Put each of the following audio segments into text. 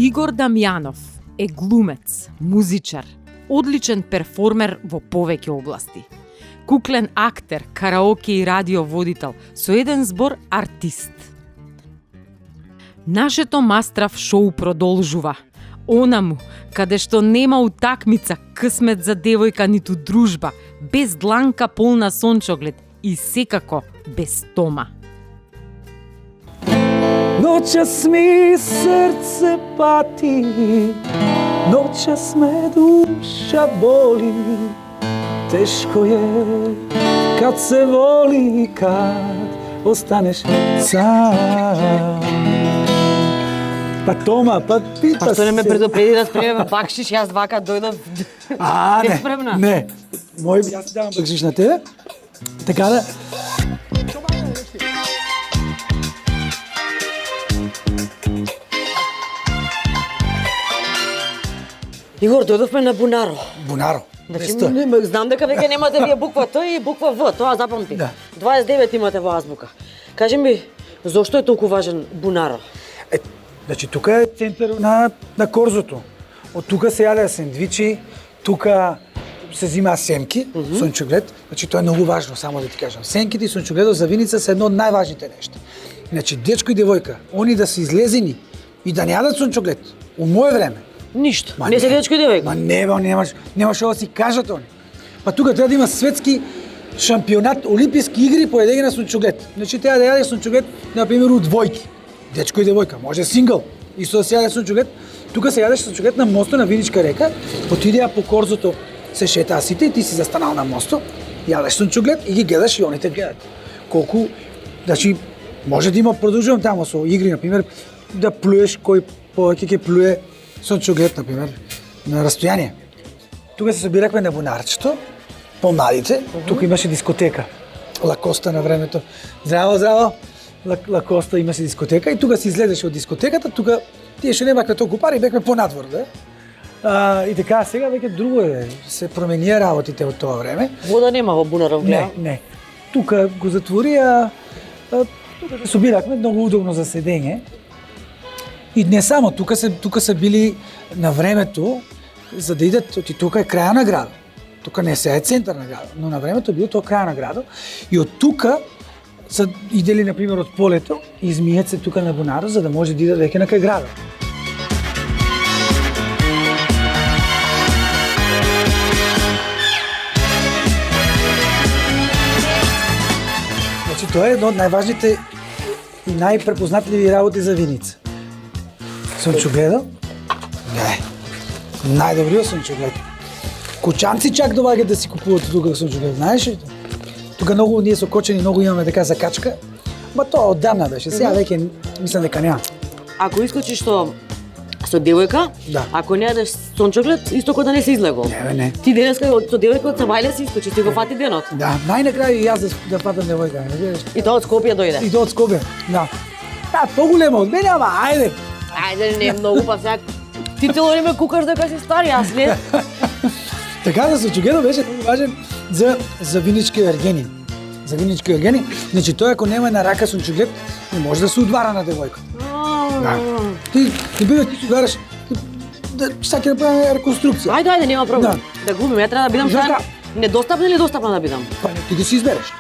Игор Дамјанов е глумец, музичар, одличен перформер во повеќе области. Куклен актер, караоке и радио водител, со еден збор артист. Нашето Мастрав шоу продолжува. Онаму, каде што нема утакмица, късмет за девојка ниту дружба, без дланка полна сончоглед и секако без тома. Noćas mi srce pati, noćas me duša boli, teško je kad se voli, kad ostaneš sam. Pa Тома, па пита се. Па што не ме предупреди да спремеме бакшиш, јас вака дојдов. Не, спремна. не. Јас ти давам бакшиш на тебе. Така да. Игор, дојдовме на Бунаро. Бунаро. Значи, знам дека веќе немате вие буква Т и буква В, тоа запамти. Да. 29 имате во азбука. Кажи ми, зошто е толку важен Бунаро? Значи, тука е центар на корзото. Од тука се јадеа сендвичи, тука се зима семки, сончоглед. Значи, тоа е многу важно, само да ти кажам. Семките и сончогледот за виница се едно од најважните нешта. Значи, дечко и девојка, они да се излезени и да не јадат сончоглед, у моје време. Ништо. Не се дечко и девојка. Ма не, немаш да си кажат они. Па тука треба да има светски шампионат, олимписки игри по едење на сончоглед. Значи, треба да јаде сончоглед, например, у двојки. Дечко и девојка, може сингл. Исто да се јаде сончоглед. Тука се јадеше сончоглед на мостот на Виничка река, отидеа по корзото, се шетаа сите и ти си застанал на мостот, јадеш сончоглед и ги гледаш и они те гледат. Колку, значи, може да има, продолжувам таму со игри, например, да плюеш кој повеќе ќе плюе сончоглед, например, на растојание. Тука се собирахме на Бунарчето, помладите, тука имаше дискотека. Лакоста на времето. Здраво, здраво! Лакоста имаше дискотека и тука се излезеше од дискотеката, тука тие што немакле толку пари, бевме понадвор, да? И така, сега веќе друго е, се променија работите од тоа време. Вода нема во Бунаров, гледа? Не. Тука го затворија, тука се собирахме, многу удобно за седење. И не само, тука се били на времето, за да идат, тука е краја на градот. Тука не се е центар на градот, но на времето било тоа краја на градот. И од тука са идели, например, од полето, измијат се тука на Бунаро, за да може да идат веќе на кај градот. Значи, тоа е едно од најважните и најпрепознатливи работи за виница. Сончогледо? Не. Најдобриот сончоглед. Кучанци чак доваѓаат да си купуваат тука сончоглед, знаеш ли? Тука многу ние со кочени многу имаме така закачка, ма тоа оддавна беше. Сега веќе мислам дека нема. Ако искочиш со девојка, Да. ако не јадеш сончоглед, исто кој да не се излегол. Не. Ти денеска со девојка од Сабајле си искочи, ти го фати денот. Да, најнакрај и јас да фатам девојка, не видиш? И тоа од Скопје дојде. И тоа од Скопје, да. Да, поголема од мене, ама ајде. Ајде, не многу, па сега ти цело време кукаш дека си стар, јас не. Така да сончогледот беше многу важен за винички ергени. За винички ергени, значи тој ако нема на рака сончоглед, не може да се удвара на девојка. Да. Ти бидеш ти удараш, да сака да прави реконструкција. Ајде, нема проблем. Да глумим, ја треба да бидам Знаеш сега недостапна или достапна да бидам? Па ти да си избереш.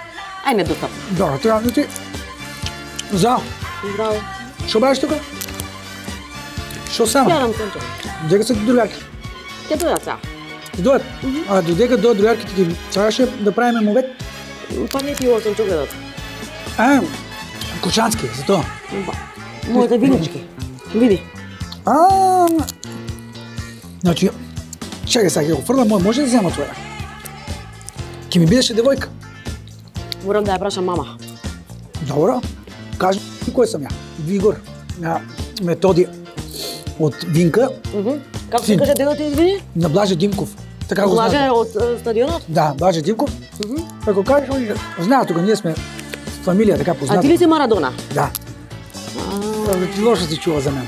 Ај, недостапна. Добро, треба да ти... Зао, Здраво. шо правиш тука? Шо само? Јадам сончоглед. Дека се другарки? Ќе дојдат сега. Ти дојат? А додека дојат другарките ги требаше да правиме мовет? Па не пиво сончогледот. Кучански, за тоа. Моите винички. Види. Значи, чекај сега, ќе го фрлам мој, може да зема твоја? Ке ми бидеше девојка. Морам да ја прашам мама. Добро. Кажи кој сам ја? Вигор, на Методи од Винка, Како се каже дедот ти, извини? на Блаже Димков. Така го Блаже знаат. од стадионот? Да, Блаже Димков. Ако кажеш, они знаат тука, ние сме фамилија така А позната. ти ли си Марадона? Да. Ти лошо си чува за мене.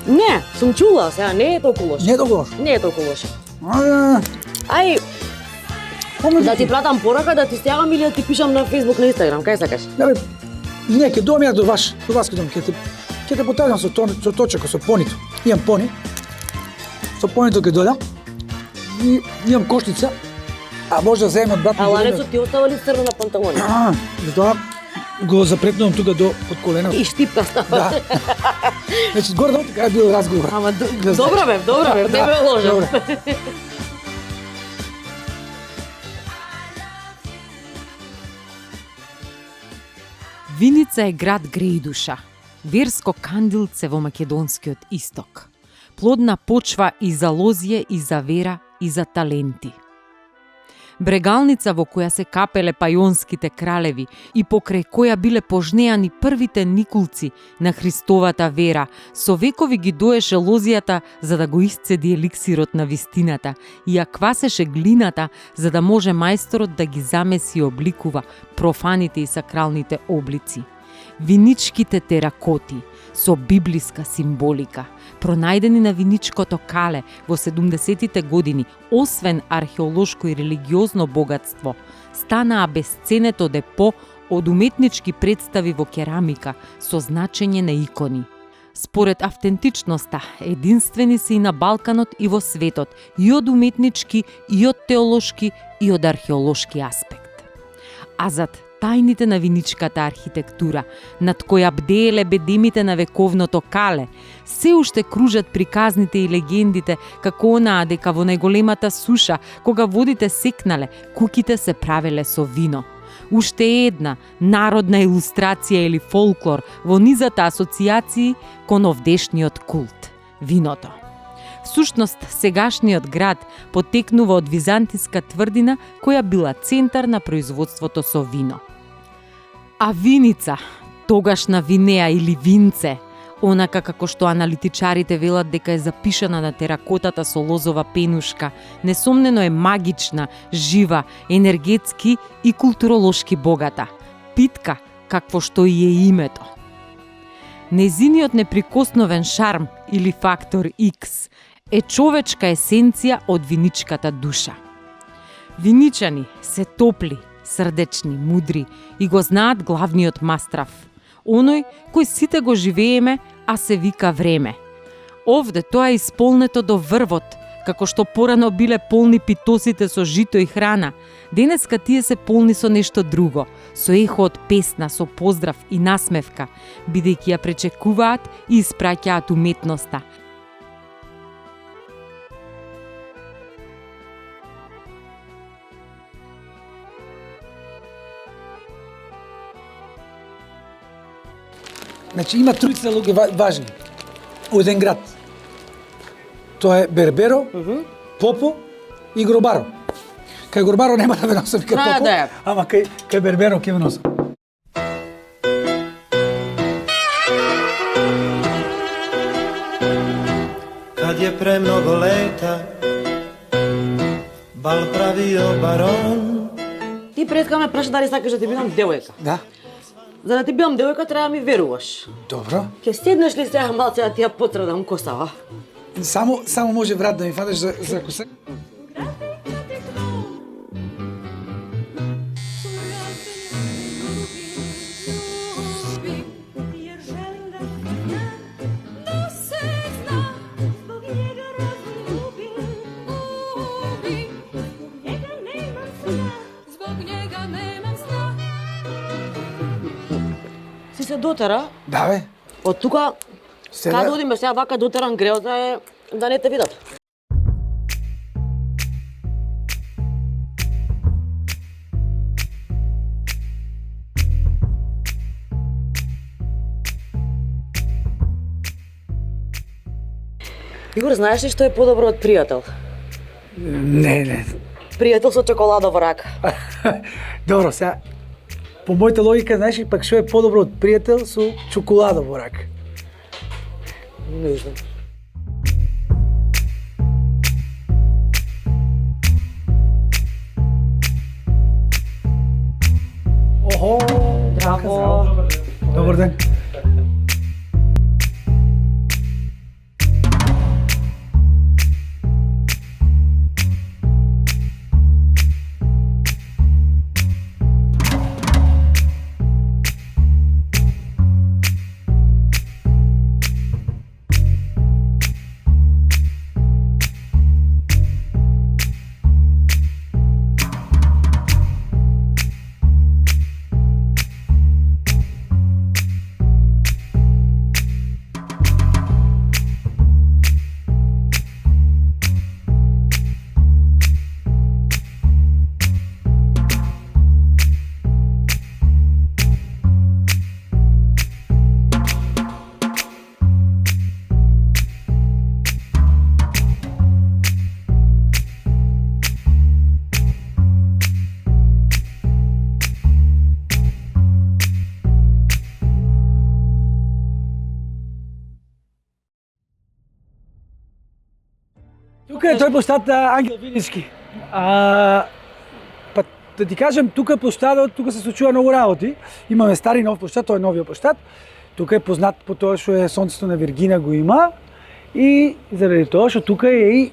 Не, сум чула, сега не е толку лошо. Не е толку лошо. Не е толку лошо. А, Ај, помеѓу да ти пратам порака, да ти стягам или да ти пишам на Facebook, на Instagram, кај сакаш? Да бе, не, ќе дојдам ја до вас ќе Ќе те потажам со точеко, со понито. Имам пони. Со понито ќе додам. И имам кошница. А може да земам од брат. А ланецот ти остава ли црно на панталони? Затоа го запретнувам тука до под коленото. И штипка става. Да. Значи гордо така е бил разговор. Ама добра бе, не ме ложам. Добре. Виница е град грејдуша, верско кандилце во македонскиот исток. Плодна почва и за лозје, и за вера, и за таленти. Брегалница во која се капеле пајонските кралеви и покрај која биле пожнеани првите никулци на Христовата вера, со векови ги доеше лозијата за да го исцеди еликсирот на вистината и ја квасеше глината за да може мајсторот да ги замеси и обликува профаните и сакралните облици. Виничките теракоти со библиска символика, пронајдени на виничкото кале во 70-тите години, освен археолошко и религиозно богатство, станаа бесценето депо од уметнички представи во керамика со значење на икони. Според автентичноста, единствени се и на Балканот и во светот, и од уметнички, и од теолошки, и од археолошки аспект. А зад тајните на виничката архитектура, над која бдееле бедемите на вековното кале, се уште кружат приказните и легендите како онаа дека во најголемата суша, кога водите секнале, куќите се правеле со вино. Уште една народна илустрација или фолклор во низата асоцијации кон овдешниот култ – виното. Всушност, сегашниот град потекнува од византиска тврдина која била центар на производството со вино. А Виница, тогашна Винеа или Винце, онака како што аналитичарите велат дека е запишана на теракотата со лозова пенушка, несомнено е магична, жива, енергетски и културолошки богата. Питка, какво што и е името. Незиниот неприкосновен шарм или фактор X е човечка есенција од виничката душа. Виничани се топли, срдечни, мудри и го знаат главниот мастрав. Оној кој сите го живееме, а се вика време. Овде тоа е исполнето до врвот, како што порано биле полни питосите со жито и храна. Денеска тие се полни со нешто друго, со ехо од песна, со поздрав и насмевка, бидејќи ја пречекуваат и испраќаат уметноста. Значи има тројца луѓе важни во еден град. Тоа е Берберо, Попо и Гробаро. Кај Гробаро нема да ве носам кај Попо, да. ама кај Берберо ќе ве носам. Kad je pre mnogo leta bal pravio baron. Ти предка ме праша дали сакаш да ти бидам девојка. Да, За да ти бидам девојка треба да ми веруваш. добро. Ќе седнеш ли сега малце да ти ја потредам косава? Само може врат да ми фанеш за коса. Си се дотера, Да бе. од тука, Сега- каде одиме сега вака дотеран греота е да не те видат. Игор, знаеш ли што е подобро од пријател? Не. Пријател со чоколадов рак. Добро, сега по мојата логика, знаеш ли пак што е подобро од пријател со чоколадов во рак? Не знам. Охо! Драго. Добар ден. Тука е тој площад Ангел Винички. Па да ти кажем, тука площадот, тука се случува многу работи. Имаме стари нов площад, тој е новиот площад. Тука е познат по тоа што е сонцето на Виргина го има и заради тоа што тука е и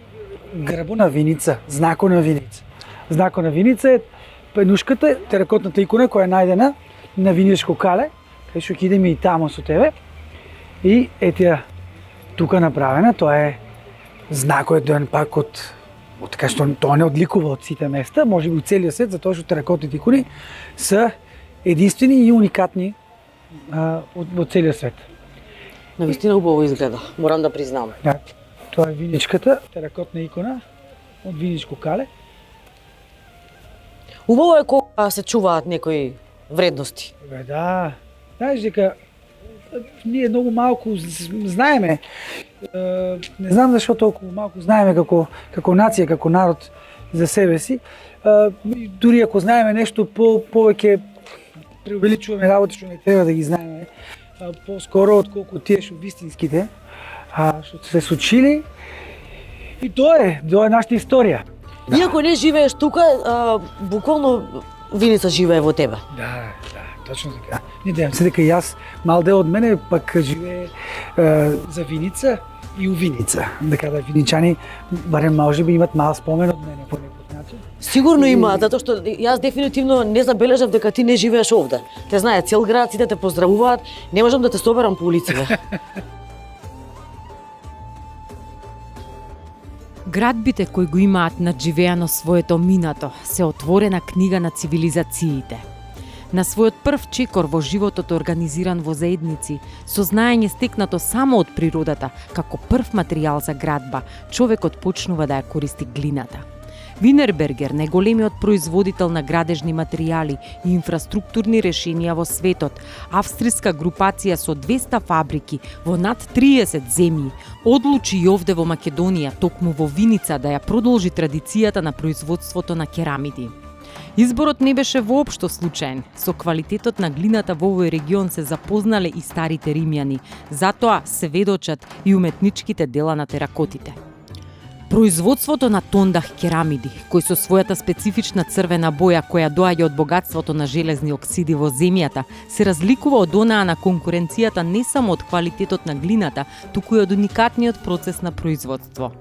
грбона Виница, знако на Виница. Знако на Виница е пенушката, теракотната икона која е најдена на Виничко кале, кај што ќе идеме и тамо со тебе. И етија тука направена, тоа е знакот еден пак од така што тоа не одликува од сите места, можеби у целиот свет, затоа што теракотните икони се единствени и уникатни во целиот свет. Навистина убаво изгледа, морам да признам. Да, тоа е Виничката, теракотна икона од Виничко кале. Убаво е кога се чуваат некои вредности. Да, знаеш дека ние многу малку знаеме, не знам зашто толку малку знаеме како нација, како народ за себе си. Дури ако знаеме нешто повеќе преувеличуваме работи што не треба да ги знаеме, поскоро отколку тие што вистинските, што се случили. И тоа е нашата историја. Иако не живееш тука, буквално Виница живее во тебе. Да, точно така. Не дем се дека јас, мал дел од мене пак живее за Виница и у Виница. Дека да виничани барем можеби имат мал спомен од мене по некој начин. Сигурно има, затоа што јас дефинитивно не забележав дека ти не живееш овде. Те знае цел град, сите те поздравуваат, не можам да те соберам по улиците. Градбите кои го имаат надживеано своето минато се отворена книга на цивилизациите. На својот прв чекор во животот организиран во заедници, со знаење стекнато само од природата, како прв материјал за градба, човекот почнува да ја користи глината. Винербергер, најголемиот производител на градежни материјали и инфраструктурни решенија во светот, австријска групација со 200 фабрики во над 30 земји, одлучи и овде во Македонија, токму во Виница, да ја продолжи традицијата на производството на керамиди. Изборот не беше воопшто случаен. Со квалитетот на глината во овој регион се запознале и старите римјани, затоа сведочат и уметничките дела на теракотите. Производството на тондах керамиди, кои со својата специфична црвена боја која доаѓа од богатството на железни оксиди во земјата, се разликува од онаа на конкуренцијата не само од квалитетот на глината, туку и од уникатниот процес на производство.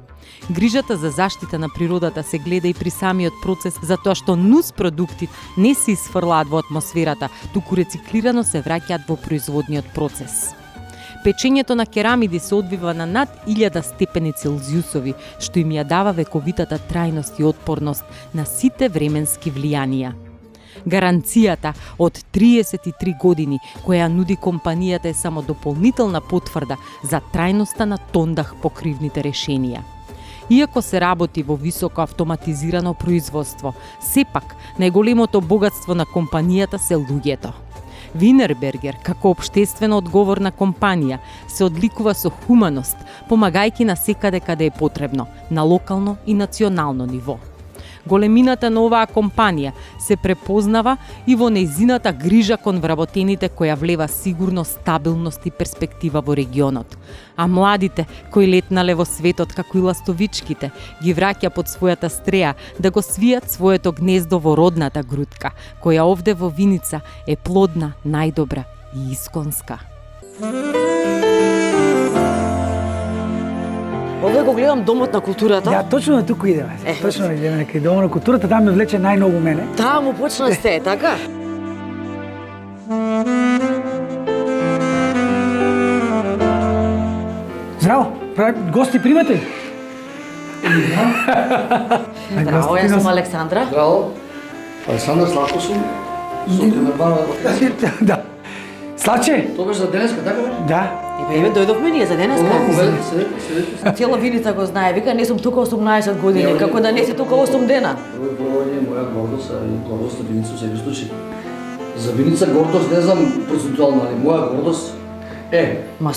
Грижата за заштита на природата се гледа и при самиот процес, затоа што нус продукти не се изфрлаат во атмосферата, туку рециклирано се враќаат во производниот процес. Печењето на керамиди се одвива на над 1000 степени Целзиусови, што им ја дава вековитата трајност и отпорност на сите временски влијанија. Гаранцијата од 33 години која нуди компанијата е само дополнителна потврда за трајноста на тондах покривните решенија. Иако се работи во високо автоматизирано производство, сепак најголемото богатство на компанијата се луѓето. Винербергер, како општествено одговорна компанија, се одликува со хуманост, помагајќи на секаде каде е потребно, на локално и национално ниво. Големината на оваа компанија се препознава и во нејзината грижа кон вработените која влева сигурност, стабилност и перспектива во регионот. А младите, кои летнале во светот како и ластовичките, ги враќа под својата стреја да го свијат своето гнездо во родната грудка, која овде во Виница е плодна, најдобра и исконска. Овде го гледам Домот на културата. Да, точно на туку идеме. Точно идеме кај Домот на културата, таа ме влече најмногу мене. Таму почна се, така? Здраво, гости примате ли? Здраво, јас сум Александра. Здраво, Александр Славко сум, Да. Славче? Тоа беше за денеска, така бе? Да. Еве, дојдовме ние за денеска. Седете. Цела Виница го знае, вика, не сум тука 18 години, како да не си тука 8 дена. Прво е моја гордост, а и гордост на Виница во секој случај. За Виница гордост не знам процентуално, али моја гордост е. Ма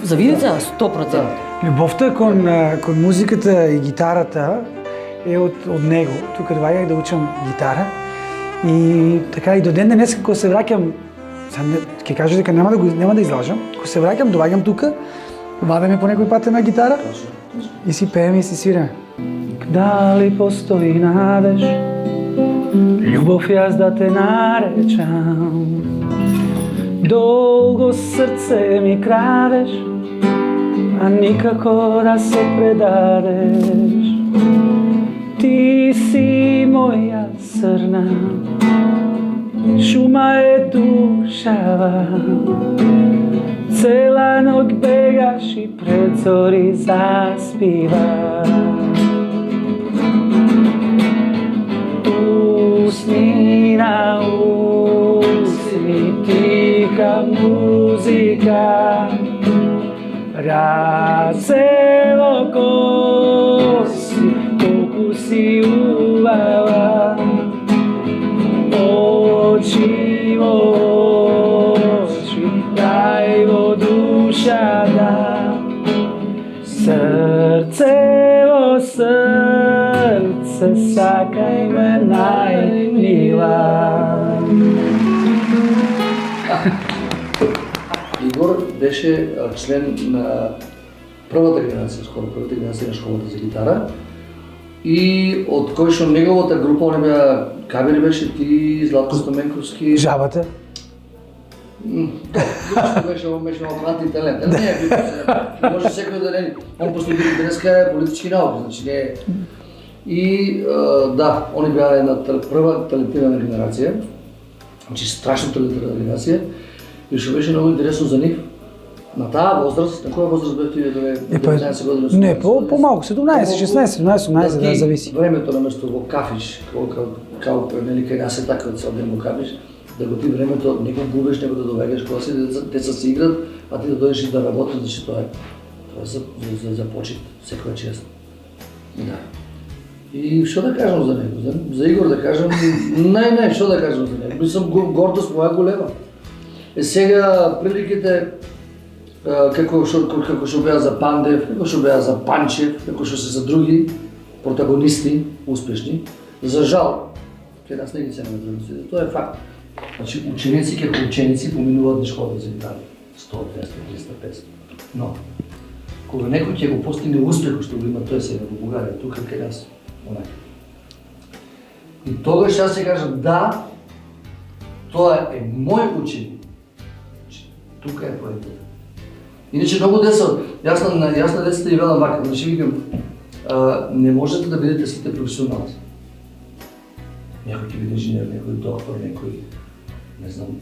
за Виница 100%. Любовта кон музиката и гитарата е од него. Тука доаѓах да учам гитара и така и до ден денес кога се враќам, ќе кажа дека нема да излажам, кога се враќам, доаѓам тука, вадеме по некој пат една гитара и си пееме и си свиреме. Дали постои надеж, љубов јас да те наречам. Долго срце ми крадеш, а никако да се предадеш. Ти си моја срна, шума е душава. Цела ноќ бегаш и пред зори заспива. Усни на усни, тиха музика, разево коси, колку си убава. Очи во очи, дај во душата, срце во срце, сакај ме најмила. Игор беше член на првата генерација, скоро првата генерација на школата за гитара. И од кој што неговата група, они беа Кабир беше, ти, Златко Стоменковски. Жабата? Тоа беше антиталент. Не е битно. Може секој да не. Он постуди денеска е политички науки, значи не е. И да, они беа една прва талентирана генерација. Значи страшно талентирана генерација. И што беше многу интересно за нив, на таа возраст, на која возраст бев ти 19 години? Не, помалку, 17, 16, 18, да зависи. Времето на место во кафич, као нели кај нас е така да се одем во кафич, да го ти времето некој губиш, некој да довегаш, кога се деца се играт, а ти да дојдеш и да работиш, значи тоа е за почит, секоја чест. Да. И што да кажам за него? За Игор да кажам, нај, што да кажам за него? Мислам, гордост моја голема. Сега приликите како што беа за Пандев, како што беа за Панчев, како што се за други протагонисти успешни, за жал кај нас не ги ценеме традициите. Тоа е факт. Значи ученици како ученици поминуваат на школа за гитара 100, 200, 300, 500. Но кога некој ќе го постигне успехот што го има тој сега во Бугарија, тука кај нас, онака. И тогаш јас се кажам да, тоа е мој ученик. Тука е поентата. Иначе многу деца, јас на децата и велам вака, значи викам, не можете да бидете сите професионалци. Некој ќе биде инженер, некој доктор, некој, не знам.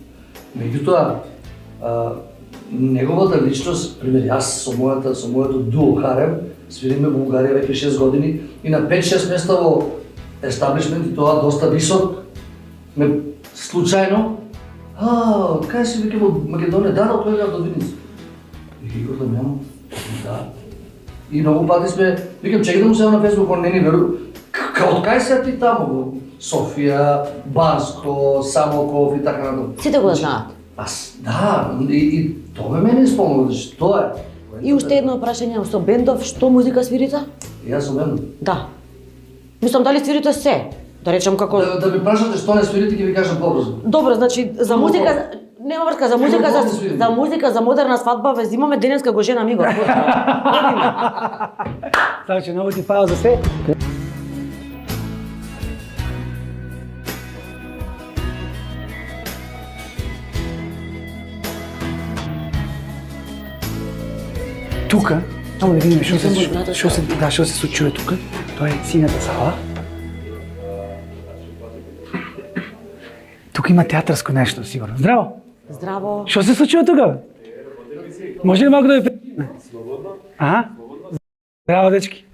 Меѓутоа, неговата личност, пример, јас со моето дуо Харем, свириме во Бугарија веќе 6 години и на 5-6 места во естаблишмент и тоа доста висок, ме случајно, кај си веќе во Македонија, да, отојдав до Виница. И Игор да нема, да. И многу пати сме, викам, чекай да му сева на Фейсбук, он не ни веру, од кај си ти таму, во Софија, Банско, Самоков и така натаму. Сите го знаат. Да, и тоа мене исполнува, значи тоа е. И уште едно прашање, со бендов, што музика свирите? Јас со бендов. Да. Мислам, дали свирите се? Да речем како... Да ми прашате што не свирите, ќе ви кажам побрзо. Добро, значи, за музика... Нема врска, за музика, за модерна свадба, ве зимаме денеска го жена ми го. Значи, многу ти фала за се. Тука, само да видиме што се случува тука. Тоа е сината сала. Тука има театарско нешто, сигурно. Здраво! Здраво. Што се случува тука? Може ли малку да ви прекинеме? Слободно. Здраво, дечки.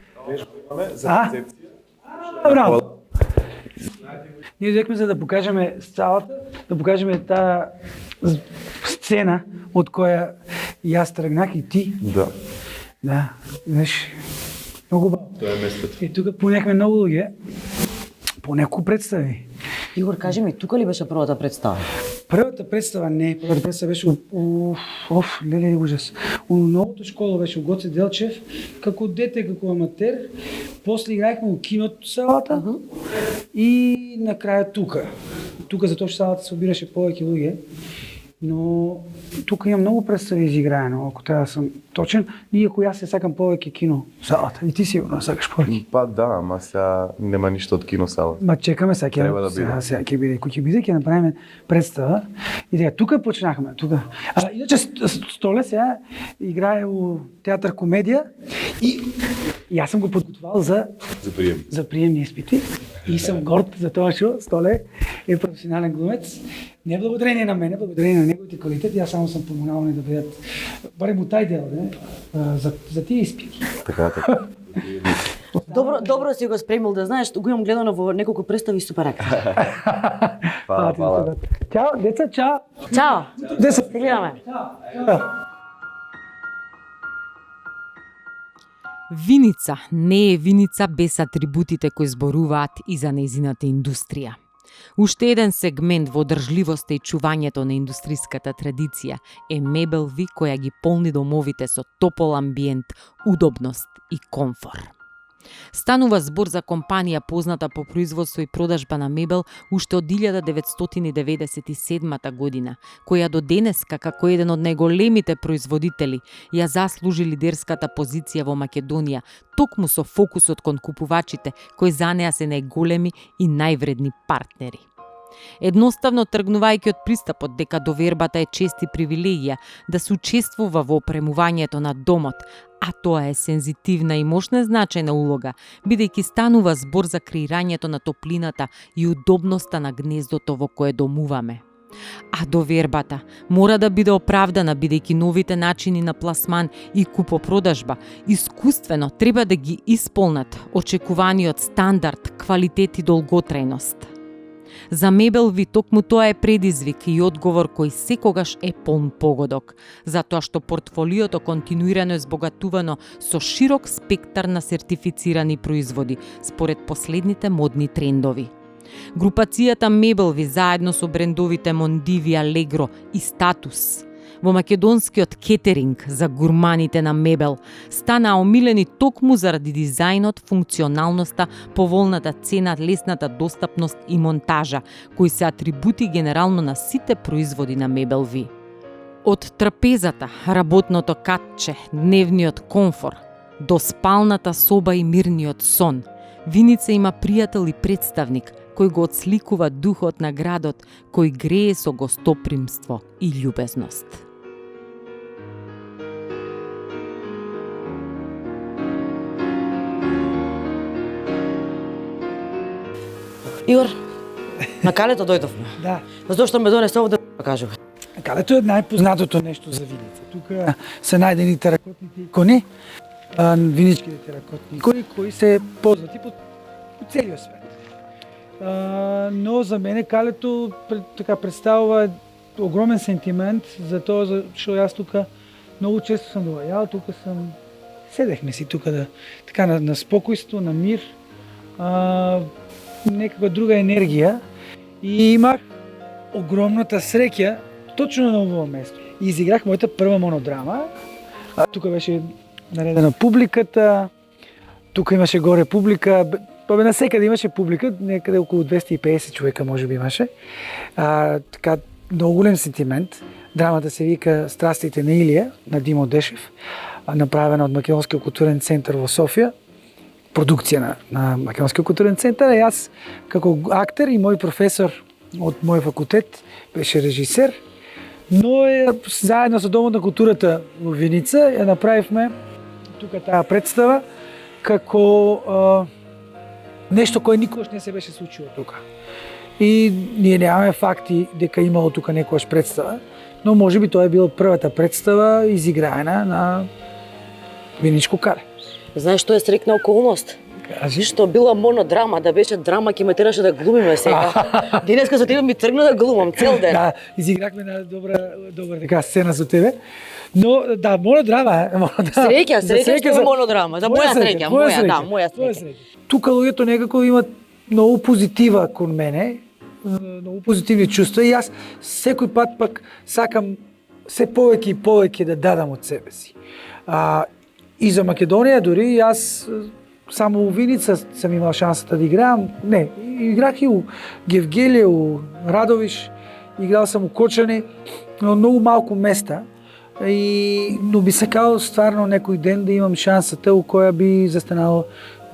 Браво. Ние дојдовме за да покажеме салата, да покажеме таа сцена од која јас тргнах и ти. Да. Да, знаеш, многу убаво. Тоа е местото. И тука понекме многу луѓе, по неколку представи. Игор, кажи ми, тука ли беше првата представа? Првата представа не, првата представа беше леле ужас. У новото школа беше у Гоце Делчев, како дете, како аматер. После играехме у киното салата и на крај тука. Тука затоа што салата се обираше повеќе луѓе. но тука има многу представи изиграено, ако трябва да съм точен. Иако јас се сакам повеќе кино салата. И ти сигурно сакаш повеќе. Па да, ама сега нема ништо од киносала. Ма чекаме сега, Треба да биде. сега ќе биде, кој ќе биде, ќе направиме представа. И така, тука почнахме, тука. Иначе Столе сега играе у театар комедија и јас сум го подготвал за прием. За приемни изпити и сум горд за тоа што Столе е професионален глумец. Не благодарение на мене, благодарение на неговите квалитети, јас само сум помогнал да бидат барем у тај дел, не? За тие изпити. Така, така. Добро си го спремил, да знаеш, го имам гледано во неколку представи супер актер. Фала. Чао, деца, чао. Чао. Деца. Се гледаме. Виница не е виница без атрибутите кои зборуваат и за нејзината индустрија. Уште еден сегмент во одржливоста и чувањето на индустриската традиција е Мебелви која ги полни домовите со топол амбиент, удобност и комфор. Станува збор за компанија позната по производство и продажба на мебел уште од 1997 година, која до денеска како еден од најголемите производители ја заслужи лидерската позиција во Македонија, токму со фокусот кон купувачите кои за неа се најголеми и највредни партнери. Едноставно тргнувајќи од пристапот дека довербата е чест и привилегија да се учествува во опремувањето на домот, а тоа е сензитивна и мощна значајна улога, бидејќи станува збор за креирањето на топлината и удобноста на гнездото во кое домуваме. А довербата мора да биде оправдана, бидејќи новите начини на пласман и купопродажба искуствено треба да ги исполнат очекуваниот стандард, квалитет и долготрајност. За Мебелви токму тоа е предизвик и одговор кој секогаш е полн погодок, затоа што портфолиото континуирано е збогатувано со широк спектар на сертифицирани производи според последните модни трендови. Групацијата Мебелви заедно со брендовите Мондиви, Алегро и Статус во македонскиот кетеринг за гурманите на мебел стана омилени токму заради дизајнот, функционалноста, поволната цена, лесната достапност и монтажа, кои се атрибути генерално на сите производи на Мебелви. Од трапезата, работното катче, дневниот комфор, до спалната соба и мирниот сон, Виница има пријател и представник кој го отсликува духот на градот, кој грее со гостопримство и љубезност. Игор, на Калето дојдовме. Да. Зошто ме донесе овде, кажува. Калето е најпознатото нешто за Виница. Тука се најдени теракотните икони, виничките теракотни икони кои се познати по целиот свет. Но за мене Калето така представува огромен сентимент за тоа што јас тука многу често сум доаѓал, тука сум седехме си тука да така на спокојство, на мир, некаква друга енергија и имах огромната среќа точно на ово место. И изиграх мојата прва монодрама. Тука беше наредена публиката, тука имаше горе публика, на секаде имаше публика, некаде околу 250 човека можеби имаше. Така многу голем сентимент. Драмата се вика Страстите на Илија, на Димо Дешев, направена од Македонскиот културен центар во Софија. Продукција на Македонскиот културен центар, и јас како актер и мој професор од мој факултет беше режисер, но заедно со Домот на културата во Виница ја направивме тука таа представа како нешто кое никогаш не се беше случило тука. И ние немаме факти дека имало тука некојаш представа, но можеби тоа е била првата представа изиграена на Виничко кале. Знаеш што е срекна околност? Кажи. Што била монодрама, да беше драма, ќе ме тераше да глумиме сега. Денеска со тебе ми тргна да глумам цел ден. Да, изиграхме на добра така сцена со тебе. Но да, монодрама е. Среќа што е монодрама. За моја среќа, моја среќа. Тука луѓето некако имат многу позитива кон мене, многу позитивни чувства, и јас секој пат пак сакам се повеќе и повеќе да дадам од себе си. И за Македонија дури јас само у Виница сам имал шансата да играам. Не, играх и у Гевгелија, у Радовиш играл съм у Кочани, на многу малку места. Но би сакал стварно некој ден да имам шансата у која би застанал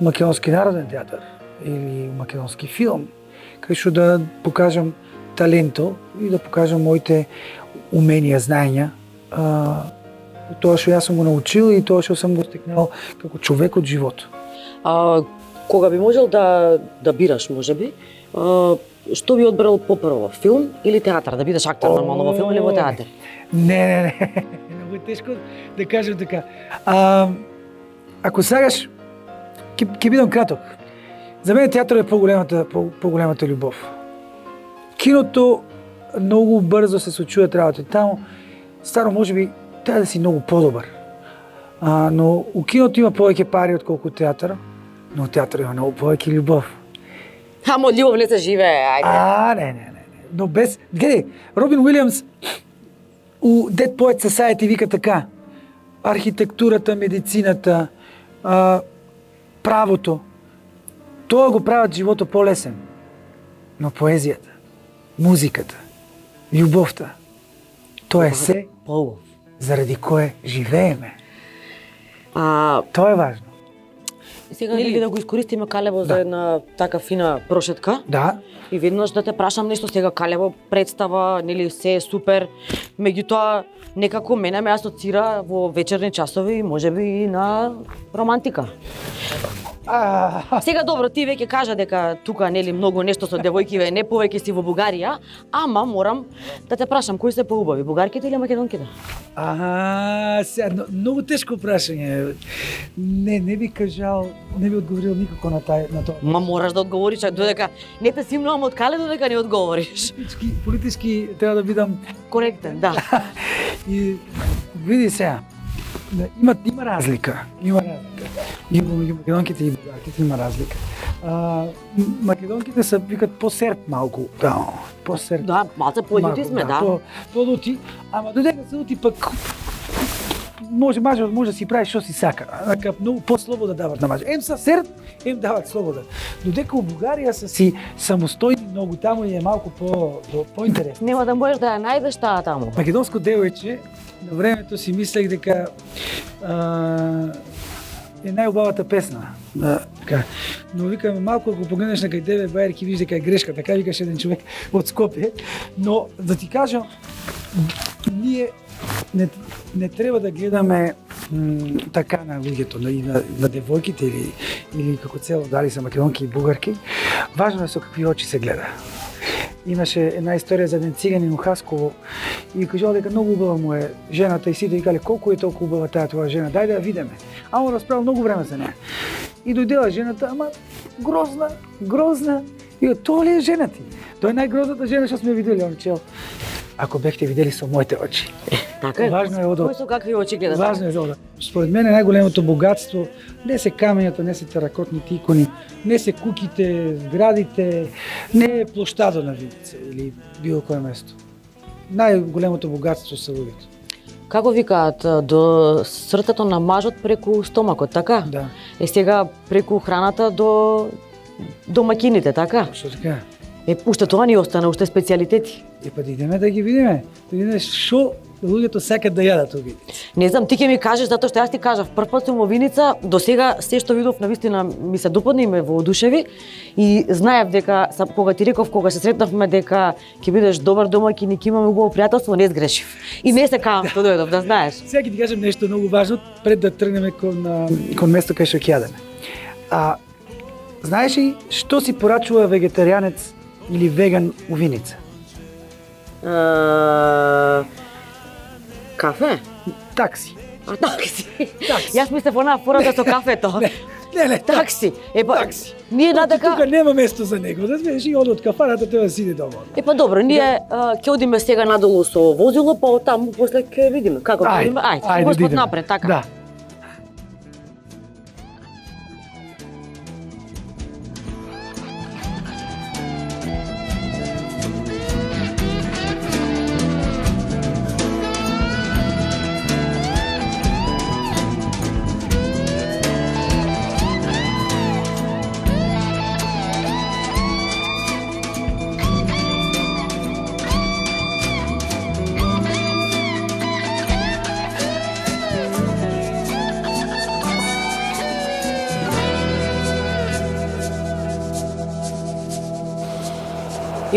Македонски народен театар или македонски филм, кај што да покажам таленто и да покажам моите уменија, знаења, тоа што јас сум го научил и тоа што сам го стекнал како човек од живот. Кога би можел да бираш, можеби, што би одбрал попрво, филм или театар? Да бидеш актер нормално во филм или во театар? Не. Многу е тешко да кажам така. Ако сакаш, ќе бидам краток. За мене театар е поголемата љубов. Киното многу брзо се случуваат работи. Таму, старо, можеби, треба да си многу подобар. Но у киното има повеќе пари отколку театар, но у театар има многу повеќе љубов. Амо, љубов не се живее, ајде. Не. Но без... Гледај, Робин Уилијамс у Dead Poets Society вика така: архитектурата, медицината, правото, тоа го прават животот полесен. Но поезијата, музиката, љубовта, тоа е се заради кое живееме. Тоа е важно. Сега нели да го искористиме Калево за една така фина прошетка? Да. И веднаш да те прашам нешто, сега Калево представа, нели се е супер, меѓутоа некако мене ме асоцира во вечерни часови, можеби и на романтика. Сега добро, ти веќе кажа дека тука нели многу нешто со девојкиве, не повеќе си во Бугарија, ама морам да те прашам кои се поубави, бугарките или македонките? Сега многу тешко прашање. Не би кажал, не би одговорил никако на тоа. Ма мораш да одговориш, додека не те симнувам од Кале, додека не одговориш. Политички треба да бидам коректен, да. И види сега, има разлика. И меѓу македонките и бугарките има разлика. Македонките се викат посерт малку, посерт. Да, малце полути сме, да. Полути, ама додека се лути пак може да си прави што си сака. Така многу послобода дават на мажа. Ем са серт, ем дават слобода. Додека у Бугарија се си самостојни многу, таму е малку поинтересно. Нема да можеш да ја најдеш таа таму. Македонско девојче, на времето си мислех дека е најубавата песна. Така. Но викаме малку ако погледнеш на кај тебе бајер ќе видиш дека е грешка, така викаше еден човек од Скопје. Но да ти кажам, ние не треба да гледаме така на луѓето, на девојките или како цело дали се македонки и бугарки. Важно е со какви очи се гледа. Имаше една историја за еден циганин у Хасково и кажал дека многу убава му е жената и сите викале колку е толку убава таа твоја жена, дај да ја видиме. А он расправил многу време за неа. И дојдела жената, ама грозна. И тоа ли е жена ти? Тоа е најгрозната жена што сме видели, он чел. Ако бехте видели со моите очи. Така е. Важно е одо. Кои со какви очи гледаш? Важно е одо. Според мене најголемото богатство не се камењата, не се теракотните икони, не се куките, зградите, не е плоштадот на Виница или било кое место. Најголемото богатство се луѓето. Како викаат, до срцето на мажот преку стомакот, така? Да. Сега преку храната до макините, така? Што така? Уште тоа ни остана, уште специјалитети. Па да идеме да ги видиме. Да видиме што луѓето сакат да јадат у Виница. Не знам, ти ќе ми кажеш затоа што јас ти кажав, прв пат сум во Виница, до сега се што видов навистина ми се допадна и ме воодушеви и знаев дека кога ти реков кога се сретнавме дека ќе бидеш добар домаќин и ќе имаме убаво пријателство, не сгрешив. И не се кавам што дојдов, да знаеш. Сега ќе ти кажам нешто многу важно пред да тргнеме кон место кај што ќе јадеме. Знаеш ли што си порачува вегетаријанец или веган у Виница? Кафе? Такси. Такси. Јас мислев онаа фората со кафето. Не, такси. Такси. Ние надека тука нема место за него. Да знаеш, и оди од кафаната треба да си иде дома. Добро, ние ќе одиме сега надолу со возило, па оттаму после ќе видиме како ќе видиме. Ајде, Господ напред, така. Да.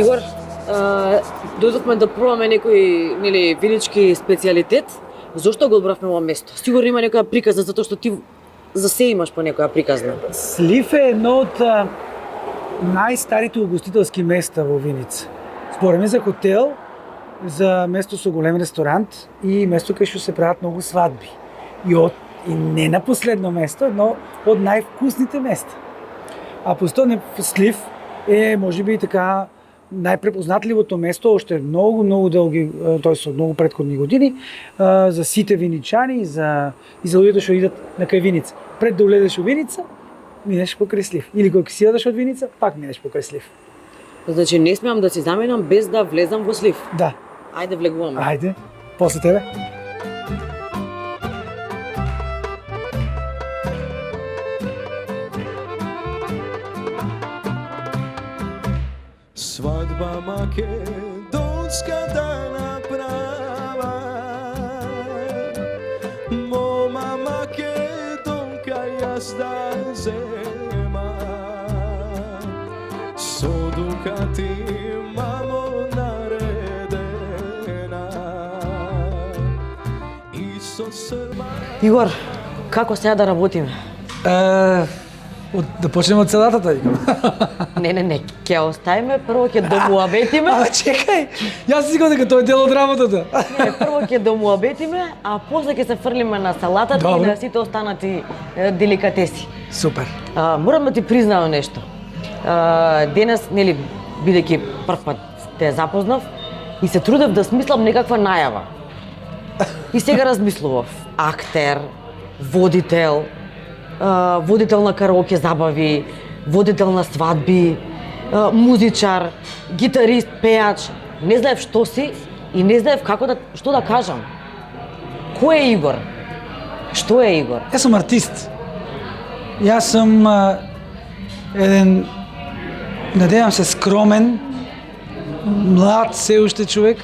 Игор, дојдовме да пробаме некој, нели, винички специјалитет. Зошто го одбравме ова место? Сигурно има некоја приказна, затоа што ти за се имаш по некоја приказна. Слив е едно од најстарите угостителски места во Виница. Збориме за хотел, за место со голем ресторант и место кај што се прават многу свадби. И не на последно место, едно од највкусните места. А постојано Слив е можеби така најпрепознатливото место уште многу долги, тој со многу претходни години, за сите виничани и за луѓето што идат на кај Виница. Пред да улезеш во Виница, минеш покрај Слив. Или кога си одиш од Виница, пак минеш покрај Слив. Значи не смеам да си заменам без да влезам во Слив. Да. Ајде влегуваме. Ајде, после тебе. Svadba makedonska da naprava, moma makedonka jazda zema, soduka ti mamo naredena, Isus Игор, како сега да работиме? Да почнеме од целатата, викам. Не, ќе оставиме, прво ќе домуабетиме. Ама чекај, јас си дека тоа е дел од работата. Не, прво ќе домуабетиме, а после ќе се фрлиме на салатата и на сите останати деликатеси. Супер. Морам да ти признавам нешто. Денес, нели, бидејќи прв пат те запознав и се трудев да смислам некаква најава. И сега размислував. Актер, водител, водител на караоке забави, водител на свадби, музичар, гитарист, пејач. Не знаев што си и не знаев што да кажам. Кој е Игор? Што е Игор? Јас сум артист. Јас сум еден, надевам се, скромен, млад се уште човек,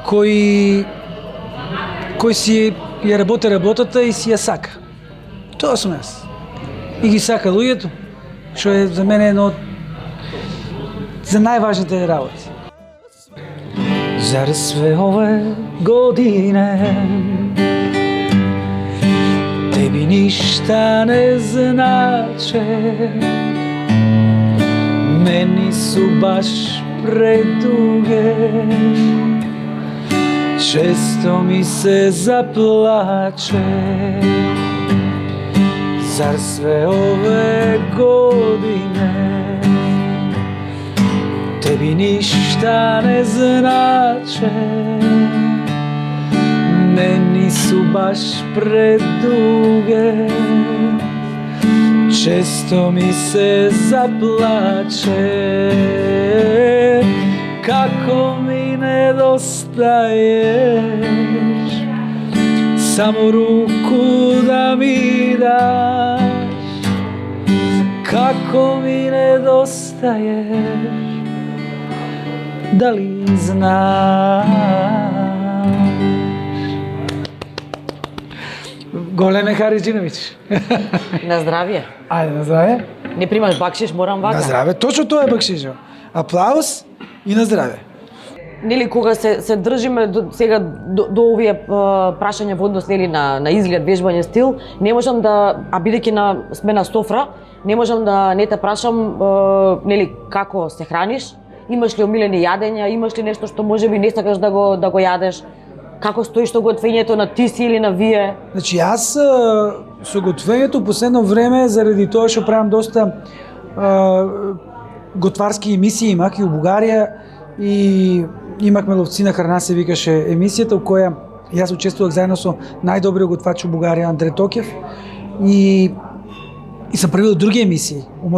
кој си ја работи работата и си ја сака. Тоа сум јас. И ги сака луѓето, што е за мене едно за најважните работи. Зар све ове године теби ништа не значе, мени су баш предуге, често ми се заплаче. Зар све ове године теби ништа не значе, мени су баш предуге, често ми се заплаче. Како ми недостаеш, само руку да ми даш. Како ми недостаеш, дали знаеш? Големе Хариджиновиќ. На здравје. Ајде, на здравје. Не примаш бакшиш, морам вака. На здравје, точно тоа е бакшишо. Аплауз и на здравје. Нели кога се држиме сега до овие прашања во однос нели на изглед, вежбање, стил, не можам да, а бидејќи сме на софра, не можам да не те прашам нели како се храниш, имаш ли омилени јадења, имаш ли нешто што можеби не сакаш да го јадеш, како стоиш со готвењето на ти си или на вие? Значи јас со готвењето последно време заради тоа што правам доста готварски емисии имах и у Бугарија и имавме Ловци на храна се викаше емисијата у која јас учествувах заедно со најдобриот готвач у Бугарија Андре Токев и сам правил други емисии у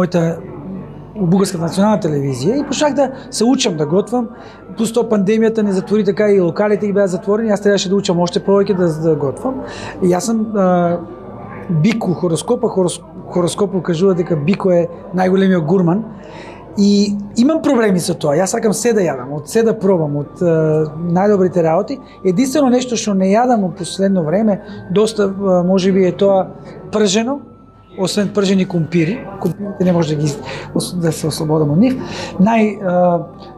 Бугарската национална телевизија и почнах да се учам да готвам. Плюс тоа пандемијата не затвори, така и локалите ги беа затворени, јас требаше да учам уште повеќе да готвам. И јас сум Бико хороскопот кажува дека Бико е најголемиот гурман. И имам проблеми со тоа. Јас сакам се да јадам, од се да пробам, од најдобрите работи. Единствено нешто што не јадам во последно време, доста можеби е тоа пржено, освен пржени кумпири, кумпирите не може да се ослободам од нив.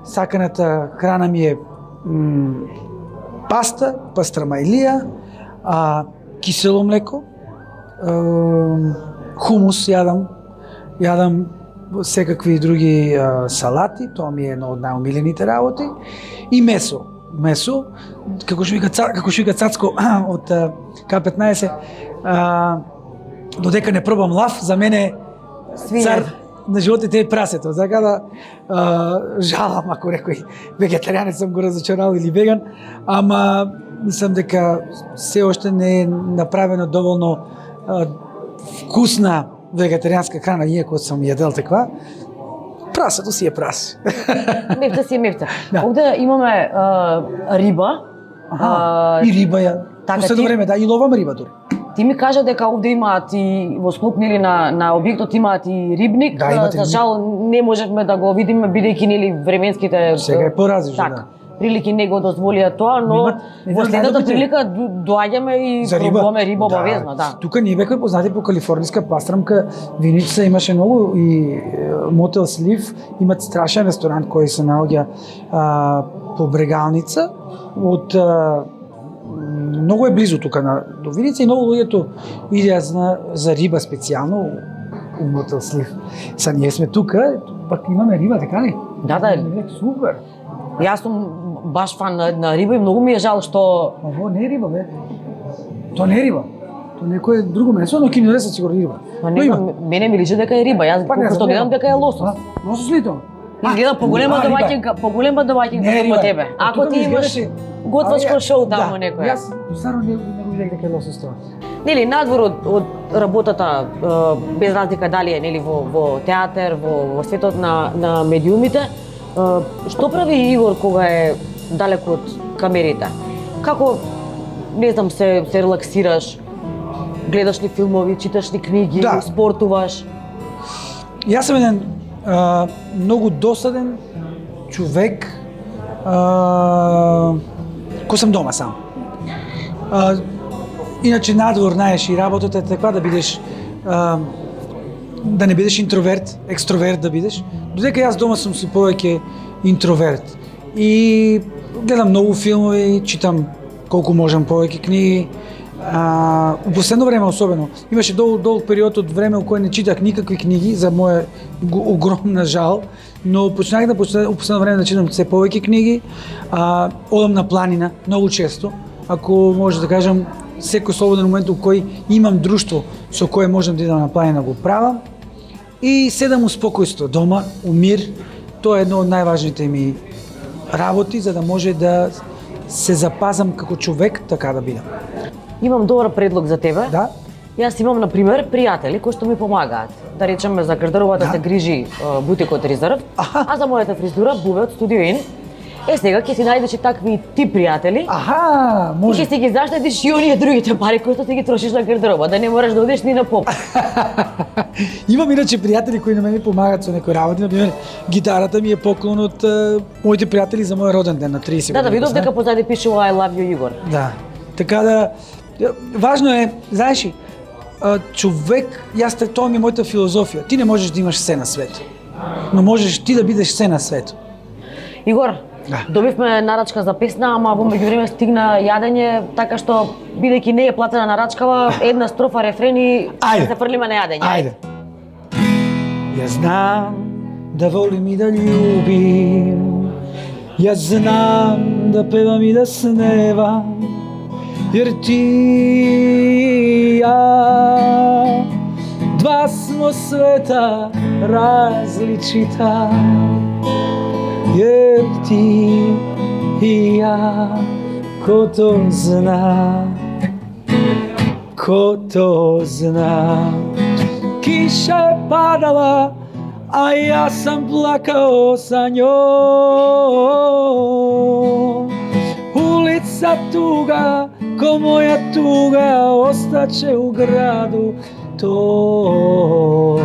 Саканата храна ми е паста, пастрамајлија, кисело млеко, хумус јадам секакви други салати, тоа ми е едно од најомилените работи, и месо, како што вика Цацко од К15, додека не пробам лав, за мене цар на животите е прасето, така да жалам ако некој вегетаријанец сум го разочарал или веган, ама мислам дека се уште не е направено доволно вкусна вегетаријанска храна, иако сум јадел таква. Прасето си е прасе. Мефта си е мефта. Да. Овде имаме риба. И риба ја. Така, Последно време, да, и ловам риба дури. Ти ми кажа дека овде имаат и во склоп нели на објектот имаат и рибник. Да, имате За жал не можевме да го видиме бидејќи нели временските Сега е поразлично, така, да. прилики не го дозволија тоа, но во следната прилика доаѓаме и пробуваме риба обавезно, да. Тука ние беме познати по калифорниска пастрамка, виничица, имаше многу и Мотел Слив, имат страшен ресторант кој се наоѓа по Брегалница, од многу е близу тука до Виница и многу луѓето идеа за риба специјално у Мотел Слив. Са ние сме тука, пак имаме риба, така ли? Да. Супер. Јас сум баш фан на риба и многу ми е жал што Ово не е риба, бе. Тоа не е риба. Тоа некое друго месо, но ќе ми донесат сигурно риба. мене ми личи дека е риба. Јас колку што гледам дека е лосос. Лосос ли тоа? Изгледа поголема домаќинка од тебе. Ако ти имаш готвачко шоу таму некој. Јас стварно не го видях дека е лосос тоа. Нели надвор од работата без разлика дали е нели во театар, во светот на медиумите, што прави Игор кога е далеку од камерите? Како не знам се релаксираш? Гледаш ли филмови, читаш ли книги, Да. спортуваш? Јас сум еден многу досаден човек кој сум дома сам. Иначе надвор, знаеш, и работата е таква да бидеш да не бидеш интроверт, екстроверт да бидеш. Додека јас дома сум си повеќе интроверт. И гледам многу филмови, читам колку можам повеќе книги. У последно време особено. Имаше долг период од време у кој не читах никакви книги, за моја огромна жал, но почнах у последно време да читам се повеќе книги. Одам на планина многу често. Ако може да кажам, секој слободен момент у кој имам друштво со кое можам да идам на планина го правам. И седам у спокојство дома, у мир. Тоа е едно од најважните ми работи за да може да се запазам како човек, така да бидам. Имам добар предлог за тебе. Да? Јас имам, например, пријатели кои што ми помагаат. Да речеме, за гардеробата се грижи бутикот Резерв, а за мојата фризура буват Студио Ин. Сега ќе си најдеш и такви ти пријатели. Аха, И може. ќе си ги заштедиш и оние другите пари кои што ти ги трошиш на гардероба, да не мораш да одиш ни на поп. Имам иначе пријатели кои на мене помагаат со некои работи, например, гитарата ми е поклон од моите пријатели за мој роден ден на 30 Да, години. видов дека позади пишува I love you Игор. Да. Така да важно е, знаеш ли, човек, тоа ми е мојата филозофија. Ти не можеш да имаш се на свет. Но можеш ти да бидеш се на свет. Игор, Да. добивме нарачка за песна, ама во меѓувреме стигна јадење, така што бидејќи не е платена нарачкава, една строфа рефрен и Ајде. се фрлиме на јадење. Ајде. Ја знам да волим и да љубим. Ја знам да певам и да сневам. Jer ti i ja dva smo sveta različita. Jer ti i ja, ko to zna, ko to zna. Kiša je padala, a ja sam plakao sa njom. Ulica tuga, ko moja tuga, ostaće u gradu tom.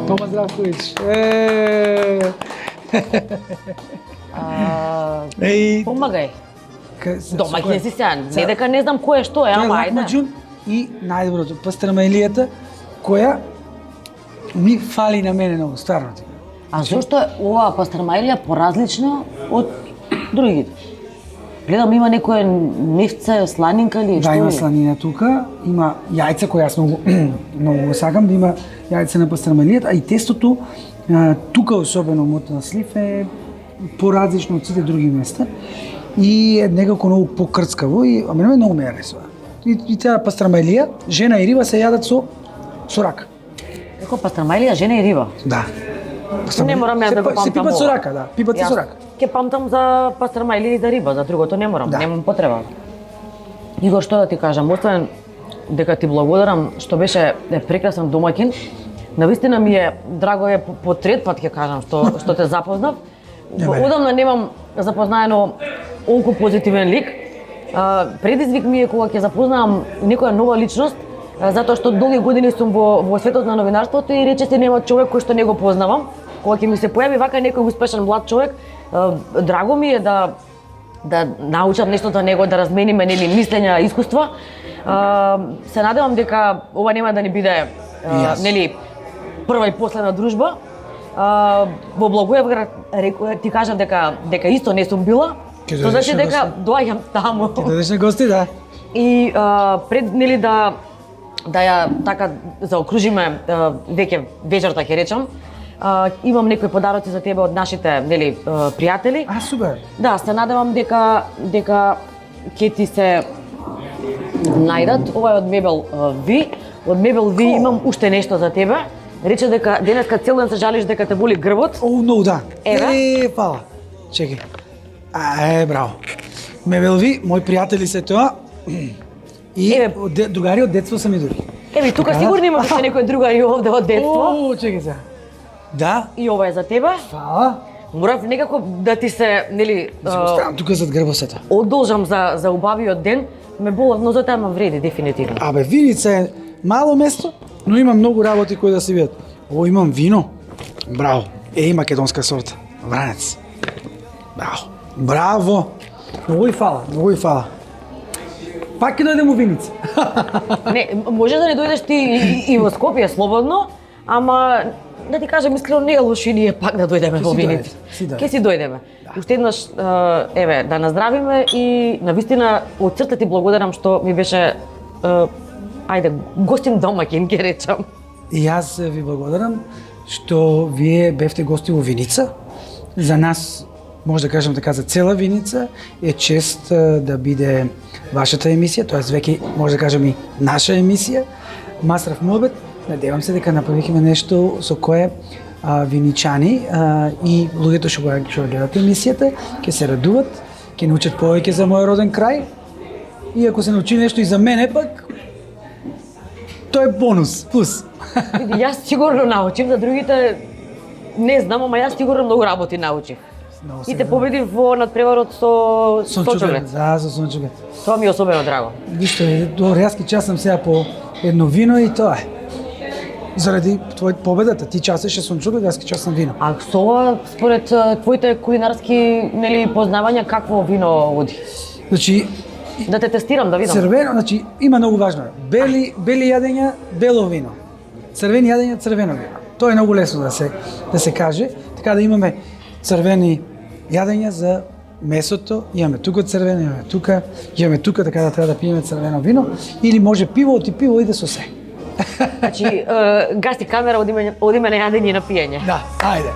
Toma Zdravković. Ej, Помагај. Домаќин си сеан. Сега- Не дека не знам кој е што е, Тоа е ама Лак ајде. Маџун и најдоброто, пастрамајлијата која ми фали на мене многу, стварно ти. А зошто е оваа пастрмајлија поразлична од другите? Гледам има некое нефце, сланинка или што Да, е? има сланина тука, има јајца која јас многу многу го сакам да има јајце на пастрмајлијата, а и тестото тука особено мотна слив е поразлично од сите други места и е некако многу покрцкаво и а мене многу ме харесува. И таа пастрмајлија, жена и риба се јадат со рака. Како пастрмајлија, жена и риба. Да. Не морам јас да го памтам. Се пипат со рака, да. Пипат се со рака. Ке памтам за пастрмајлија и за риба, за другото не морам, Да. немам потреба. Игор, што да ти кажам, освен дека ти благодарам што беше прекрасен домаќин, навистина ми е драго е по трет пат ќе кажам што те запознав. Одамна немам запознаено онко позитивен лик. Предизвик ми е кога ќе запознавам некоја нова личност, затоа што долги години сум во светот на новинарството и речиси нема човек кој што не го познавам. Кога ќе ми се појави вака некој успешен млад човек, драго ми е да научам нешто за него, да размениме нели мислења, искуства. Се надевам дека ова нема да ни биде нели прва и последна дружба. Во Благоевград ти кажам дека исто не сум била. Тоа значи дека доаѓам таму. Ќе додеш на гости, да. И пред нели да ја така заокружиме веќе вечерта ќе речам, имам некои подароци за тебе од нашите нели пријатели. А, супер. Да, се надевам дека ќе ти се најдат. Ова е од Мебел Ви. Од Мебел Ви имам уште нешто за тебе. Рече дека денеска цел ден се жалиш дека те боли грбот. О, многу да. Еве. Фала. Чекај. Браво. Мебелви, мои пријатели се тоа. И Еве. другари од детство се ми дури. Еви, тука сигурно има уште некои другари овде од детство. О, чекај се. Да. И ова е за тебе. Фала. Морав некако да ти се, нели, Си го ставам тука зад грбосета. одолжам за убавиот ден. Ме болат, но затоа ме вреди дефинитивно. Абе, Виница е мало место, но има многу работи кои да се видат. О, имам вино. Браво. И македонска сорта. Вранец. Браво. Браво. Многу и фала, многу и фала. Пак ќе дојдем у Виница. Не, може да не дојдеш ти и во Скопје слободно, ама да ти кажам искрено не е лошо и ние пак да дојдеме во Виница. Ке си дојдеме. Уште еднаш еве да наздравиме и навистина од срце ти благодарам што ми беше ајде гостин домаќин ќе речам. И јас ви благодарам што вие бевте гости во Виница. За нас, може да кажам така, за цела Виница е чест да биде вашата емисија, тоест веќе може да кажам и наша емисија. Масрав Муабет, надевам се дека направихме нешто со кое виничани и луѓето што го гледат емисијата ќе се радуват, ќе научат повеќе за мојот роден крај. И ако се научи нешто и за мене пак, тоа е бонус, плюс. Види, јас сигурно научив, за другите не знам, ама јас сигурно многу работи научив. И те победив во надпреварот со сончоглед. Да, со сончоглед. Тоа ми е особено драго. Ништо, добро, јас ки часам сега по едно вино и тоа е. Заради победата, ти часеше сончоглед, јас ки часам вино. А со ова, според твоите кулинарски нели познавања, какво вино оди? Значи, Да те тестирам, да видам. црвено, значи има многу важно. Бели јадења, бело вино. Црвени јадења, црвено вино. Тоа е многу лесно да се каже, така да имаме црвени јадења за месото, имаме тука црвено, имаме тука, така да треба да пиеме црвено вино, или може пиво, и пиво иде со се. Значи, гаси камера, одиме на јадење и на пиење. Да, ајде.